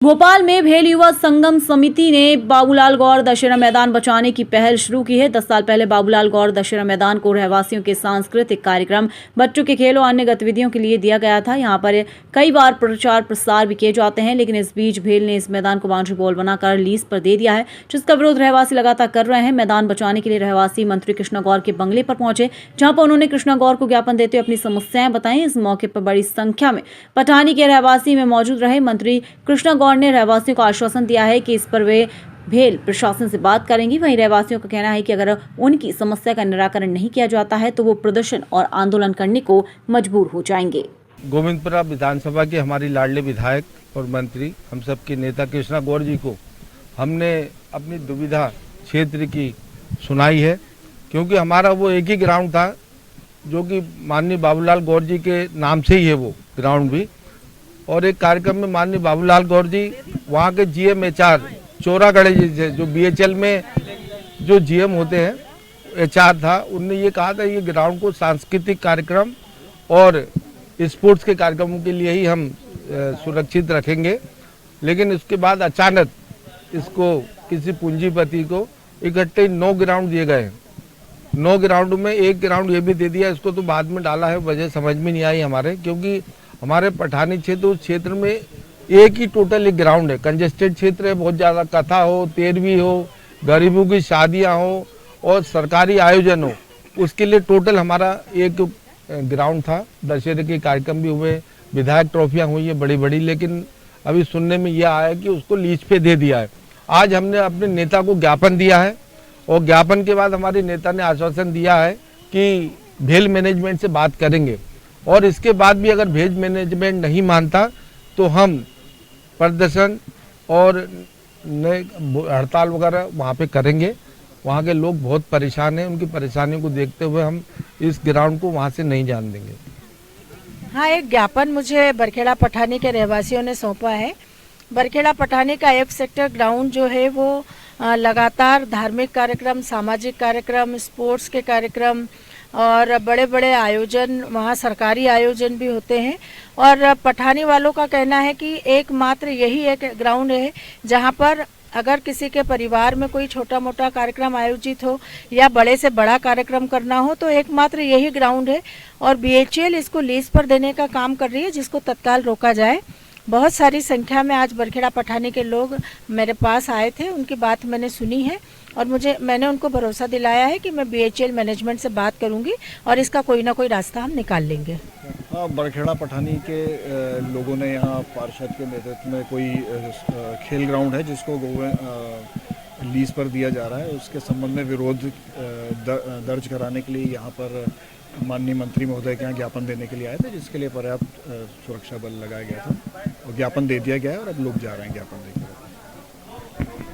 भोपाल में भेल युवा संगम समिति ने बाबूलाल गौर दशहरा मैदान बचाने की पहल शुरू की है। 10 साल पहले बाबूलाल गौर दशहरा मैदान को रहवासियों के सांस्कृतिक कार्यक्रम, बच्चों के खेल और अन्य गतिविधियों के लिए दिया गया था। यहां पर कई बार प्रचार प्रसार भी किए जाते हैं, लेकिन इस बीच भेल ने इस मैदान को बाउंड्री वॉल बनाकर लीज पर दे दिया है, जिसका विरोध रहवासी लगातार कर रहे हैं। मैदान बचाने के लिए रहवासी मंत्री कृष्णा गौर के बंगले पर पहुंचे, जहां पर उन्होंने कृष्णा गौर को ज्ञापन देते हुए अपनी समस्याएं बताई। इस मौके पर बड़ी संख्या में पठानी के रहवासी में मौजूद रहे। मंत्री कृष्णा गौर ने रहवासियों को आश्वासन दिया है कि इस पर वे भेल प्रशासन से बात करेंगी। वहीं रहवासियों का कहना है कि अगर उनकी समस्या का निराकरण नहीं किया जाता है तो वो प्रदर्शन और आंदोलन करने को मजबूर हो जाएंगे। गोविंदपुरा विधानसभा के हमारी लाडले विधायक और मंत्री हम सबके नेता कृष्णा गौर जी को हमने अपनी दुविधा क्षेत्र की सुनाई है, क्योंकि हमारा वो एक ही ग्राउंड था जो कि माननीय बाबूलाल गौर जी के नाम से ही है वो ग्राउंड भी। और एक कार्यक्रम में माननीय बाबूलाल गौर जी वहाँ के जीएम एचआर चोरागढ़ जी थे, जो बीएचएल में जो जीएम होते हैं एचआर था, उनने ये कहा था ये ग्राउंड को सांस्कृतिक कार्यक्रम और स्पोर्ट्स के कार्यक्रमों के लिए ही हम सुरक्षित रखेंगे। लेकिन उसके बाद अचानक इसको किसी पूंजीपति को इकट्ठे 9 ग्राउंड दिए गए। 9 ग्राउंड में एक ग्राउंड ये भी दे दिया, इसको तो बाद में डाला है, वजह समझ में नहीं आई हमारे, क्योंकि हमारे पठानी क्षेत्र उस क्षेत्र में एक ही टोटल एक ग्राउंड है। कंजेस्टेड क्षेत्र है, बहुत ज़्यादा कथा हो, तेरहवीं हो, गरीबों की शादियां हो और सरकारी आयोजन हो, उसके लिए टोटल हमारा एक ग्राउंड था। दशहरे के कार्यक्रम भी हुए, विधायक ट्रॉफियां हुई है बड़ी बड़ी, लेकिन अभी सुनने में यह आया कि उसको लीज पे दे दिया है। आज हमने अपने नेता को ज्ञापन दिया है और ज्ञापन के बाद हमारे नेता ने आश्वासन दिया है कि भेल मैनेजमेंट से बात करेंगे, और इसके बाद भी अगर भेल मैनेजमेंट नहीं मानता तो हम प्रदर्शन और हड़ताल वगैरह वहाँ पे करेंगे। वहाँ के लोग बहुत परेशान हैं, उनकी परेशानियों को देखते हुए हम इस ग्राउंड को वहाँ से नहीं जाने देंगे। हाँ, एक ज्ञापन मुझे बरखेड़ा पठानी के रहवासियों ने सौंपा है। बरखेड़ा पठानी का F सेक्टर ग्राउंड जो है वो लगातार धार्मिक कार्यक्रम, सामाजिक कार्यक्रम, स्पोर्ट्स के कार्यक्रम और बड़े बड़े आयोजन, वहाँ सरकारी आयोजन भी होते हैं। और पठानी वालों का कहना है कि एकमात्र यही एक ग्राउंड है जहाँ पर अगर किसी के परिवार में कोई छोटा मोटा कार्यक्रम आयोजित हो या बड़े से बड़ा कार्यक्रम करना हो तो एकमात्र यही ग्राउंड है। और BHEL इसको लीज पर देने का काम कर रही है, जिसको तत्काल रोका जाए। बहुत सारी संख्या में आज बरखेड़ा पठानी के लोग मेरे पास आए थे, उनकी बात मैंने सुनी है और मैंने उनको भरोसा दिलाया है कि मैं BHEL मैनेजमेंट से बात करूंगी और इसका कोई ना कोई रास्ता हम निकाल लेंगे। हाँ, बरखेड़ा पठानी के लोगों ने यहाँ पार्षद के नेतृत्व में कोई खेल ग्राउंड है जिसको लीज पर दिया जा रहा है, उसके संबंध में विरोध दर्ज कराने के लिए यहाँ पर माननीय मंत्री महोदय के यहाँ ज्ञापन देने के लिए आए थे, जिसके लिए पर्याप्त सुरक्षा बल लगाया गया था और ज्ञापन दे दिया गया है और अब लोग जा रहे हैं ज्ञापन देकर।